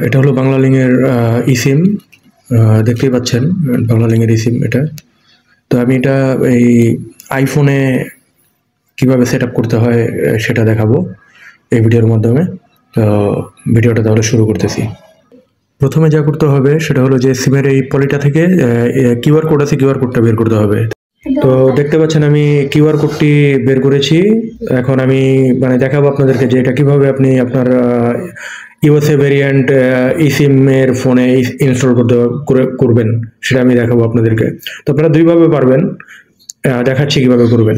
এটা হলো বাংলালিংকের ইসিম, দেখতেই পাচ্ছেন বাংলালিংকের ইসিম এটা। তো আমি এটা এই আইফোনে কিভাবে সেট আপ করতে হয় সেটা দেখাবো এই ভিডিওর মাধ্যমে। তো ভিডিওটা তাহলে শুরু করতেছি। প্রথমে যা করতে হবে সেটা হলো যে সিমের এই পলিটা থেকে কিউআর কোড আছে, কিউআর কোডটা বের করতে হবে। তো দেখতে পাচ্ছেন আমি কিউআর কোডটি বের করেছি। এখন আমি দেখাবো আপনাদেরকে যে এটা কিভাবে আপনি আপনার ইউএসএ ভেরিয়েন্ট ইসিম এর ফোনে ইনস্টল করবেন সেটা আমি দেখাবো আপনাদেরকে। তো আপনারা দুইভাবে পারবেন, দেখাচ্ছি কিভাবে করবেন।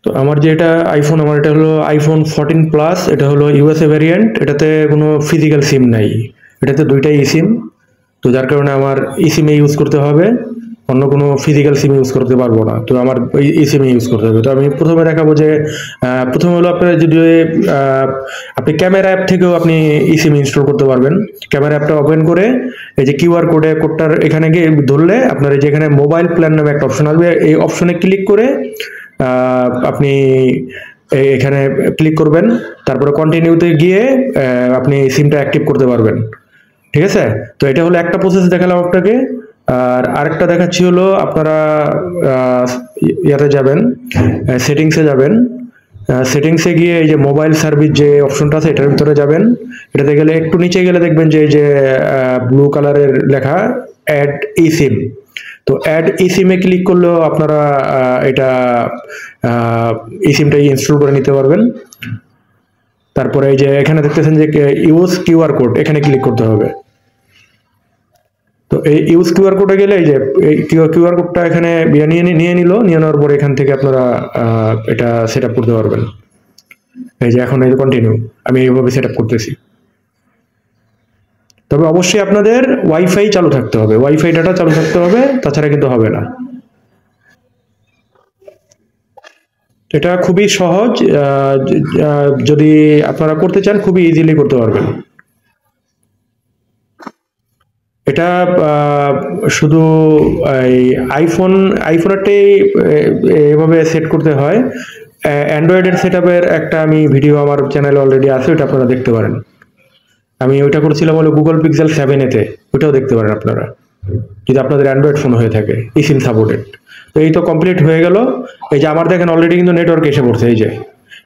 তো আমার যে এটা আইফোন, আমার এটা হলো আইফোন 14 প্লাস, এটা হলো ইউএসএ ভেরিয়েন্ট, এটাতে কোনো ফিজিক্যাল সিম নাই, এটাতে দুইটাই ইসিম। তো যার কারণে আমার ইসিমে ইউজ করতে হবে, অন্য কোনো ফিজিক্যাল সিম ইউজ করতে পারবো না। তো আমার ইসিমে ইউজ করতে হবে। তো আমি প্রথমে দেখাবো যে প্রথমে হলো আপনার যদি আপনি ক্যামেরা অ্যাপ থেকেও আপনি ইসিম ইনস্টল করতে পারবেন। ক্যামেরা অ্যাপটা ওপেন করে এই যে কিউআর কোডটার এখানে গিয়ে ধরলে আপনার এই যেখানে মোবাইল প্ল্যান নামে একটা অপশন আসবে, এই অপশনে ক্লিক করে আপনি এখানে ক্লিক করবেন, তারপরে কন্টিনিউতে গিয়ে আপনি সিমটা অ্যাক্টিভ করতে পারবেন। ঠিক আছে? তো এটা হলো একটা প্রসেস দেখালাম আপনাকে। আর আরেকটা দেখাচ্ছি হলো আপনারা ইয়াতে যাবেন, সেটিংসে যাবেন। সেটিংসে গিয়ে এই যে মোবাইল সার্ভিস যে অপশনটা আছে এটার ভিতরে যাবেন। এটাতে গেলে একটু নিচে গেলে দেখবেন যে এই যে ব্লু কালারের লেখা অ্যাড ইসিম। তো অ্যাড ইসিমে ক্লিক করলেও আপনারা এটা ইসিমটা ইনস্টল করে নিতে পারবেন। তারপরে এই যে এখানে দেখতেছেন যে ইউজ কিউআর কোড, এখানে ক্লিক করতে হবে। তো এই ইউজ কিউআর কোডে গেলে এই যে কিউআর কোডটা এখানে নিয়ে নেওয়ার পরে এখান থেকে আপনারা এটা সেট আপ করতে পারবেন। এই যে এখন এই কন্টিনিউ, আমি এইভাবে সেট আপ করতেছি। তবে অবশ্যই আপনাদের ওয়াইফাই চালু থাকতে হবে, ওয়াইফাই ডাটা চালু থাকতে হবে, তাছাড়া কিন্তু হবে না। এটা খুবই সহজ, যদি আপনারা করতে চান খুবই ইজিলি করতে পারবেন। এটা শুধু এই আইফোনেরটাই এভাবে সেট করতে হয়। অ্যান্ড্রয়েডের সেট আপের একটা আমি ভিডিও আমার চ্যানেলে অলরেডি আছে, ওটা আপনারা দেখতে পারেন। আমি ওইটা করেছিলাম হলো গুগল পিক্সেল 7 ওইটাও দেখতে পারেন আপনারা, যদি আপনাদের অ্যান্ড্রয়েড ফোন হয়ে থাকে ইসিম সাপোর্টেড। তো এই তো কমপ্লিট হয়ে গেল। এই যে আমার দেখেন অলরেডি কিন্তু নেটওয়ার্ক এসে পড়ছে, এই যে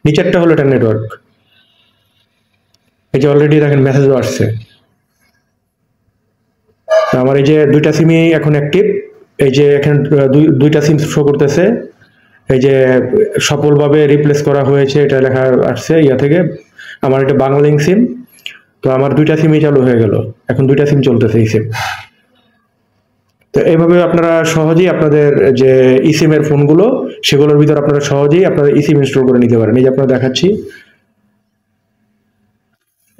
নিচেরটা হলো এটা নেটওয়ার্ক, এই যে অলরেডি দেখেন মেসেজও আসছে। আমার এই যে দুইটা সিমই এখন অ্যাক্টিভ, এই যে এখানে দুইটা সিম শো করতেছে, এই যে সফলভাবে রিপ্লেস করা হয়েছে এটা লেখা আসছে ইয়া থেকে। আমার এটা বাংলালিংক সিম, তো আমার দুইটা সিমই চালু হয়ে গেল, এখন দুইটা সিম চলতেছে এই সিম। তো এইভাবে আপনারা সহজেই আপনাদের যে ইসিমের ফোনগুলো সেগুলোর ভিতর আপনারা সহজেই আপনারা ইসিম ইনস্টল করে নিতে পারেন। এই যে আপনারা দেখাচ্ছি,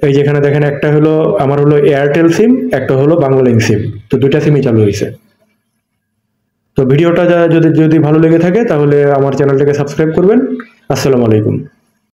এই যেখানে দেখেন একটা হলো আমার হলো এয়ারটেল সিম, একটা হলো বাংলালিংক সিম, তো দুইটা সিমই চালু হয়েছে। তো ভিডিওটা যদি ভালো লেগে থাকে তাহলে আমার চ্যানেলটাকে সাবস্ক্রাইব করবেন। আসসালামু আলাইকুম।